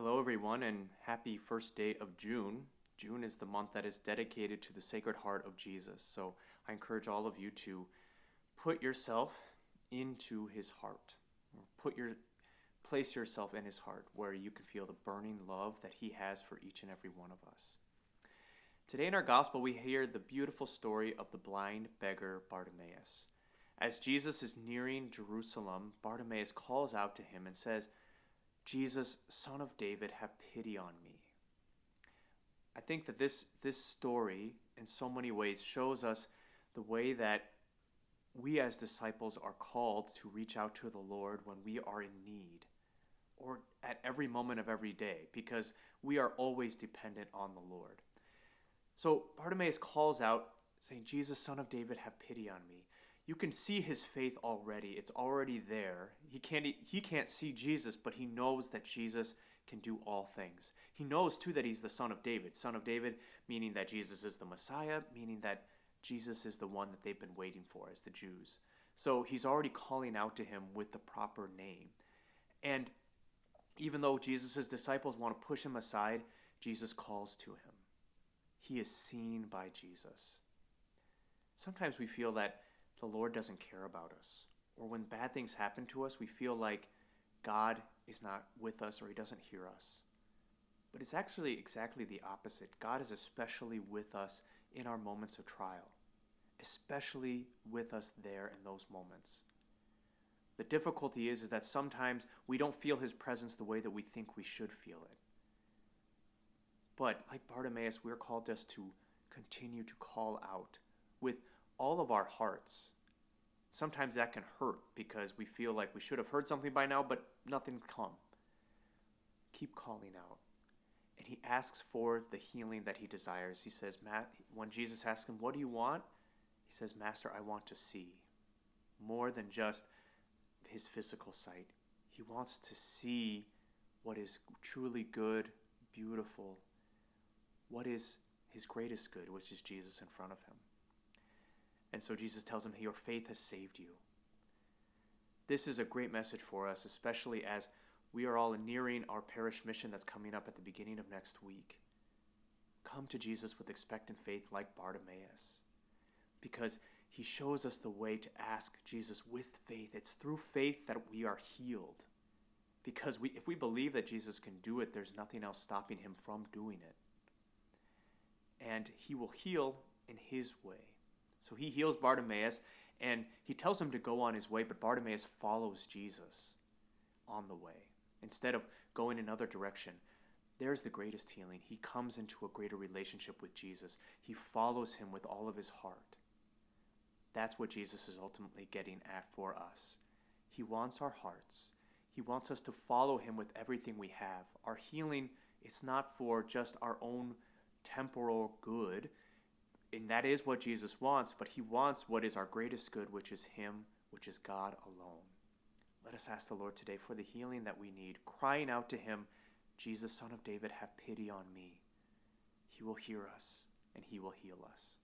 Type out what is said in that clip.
Hello, everyone, and happy first day of June. June is the month that is dedicated to the Sacred Heart of Jesus. So I encourage all of you to put yourself into his heart. Place yourself in his heart where you can feel the burning love that he has for each and every one of us. Today in our gospel, we hear the beautiful story of the blind beggar Bartimaeus. As Jesus is nearing Jerusalem, Bartimaeus calls out to him and says, "Jesus, Son of David, have pity on me." I think that this story, in so many ways, shows us the way that we as disciples are called to reach out to the Lord when we are in need, or at every moment of every day, because we are always dependent on the Lord. So Bartimaeus calls out, saying, "Jesus, Son of David, have pity on me." You can see his faith already. It's already there. He can't see Jesus, but he knows that Jesus can do all things. He knows too that he's the Son of David. Son of David, meaning that Jesus is the Messiah, meaning that Jesus is the one that they've been waiting for as the Jews. So he's already calling out to him with the proper name. And even though Jesus' disciples want to push him aside, Jesus calls to him. He is seen by Jesus. Sometimes we feel that the Lord doesn't care about us. Or when bad things happen to us, we feel like God is not with us or he doesn't hear us. But it's actually exactly the opposite. God is especially with us in our moments of trial, especially with us there in those moments. The difficulty is that sometimes we don't feel his presence the way that we think we should feel it. But like Bartimaeus, we're called just to continue to call out with all of our hearts. Sometimes that can hurt because we feel like we should have heard something by now, but nothing come. Keep calling out. And he asks for the healing that he desires. He says, when Jesus asks him, "What do you want?" He says, "Master, I want to see." More than just his physical sight. He wants to see what is truly good, beautiful, what is his greatest good, which is Jesus in front of him. And so Jesus tells him, "Your faith has saved you." This is a great message for us, especially as we are all nearing our parish mission that's coming up at the beginning of next week. Come to Jesus with expectant faith like Bartimaeus, because he shows us the way to ask Jesus with faith. It's through faith that we are healed. Because if we believe that Jesus can do it, there's nothing else stopping him from doing it. And he will heal in his way. So he heals Bartimaeus, and he tells him to go on his way, but Bartimaeus follows Jesus on the way. Instead of going another direction, there's the greatest healing. He comes into a greater relationship with Jesus. He follows him with all of his heart. That's what Jesus is ultimately getting at for us. He wants our hearts. He wants us to follow him with everything we have. Our healing, it's not for just our own temporal good, and that is what Jesus wants, but he wants what is our greatest good, which is him, which is God alone. Let us ask the Lord today for the healing that we need, crying out to him, "Jesus, Son of David, have pity on me." He will hear us, and he will heal us.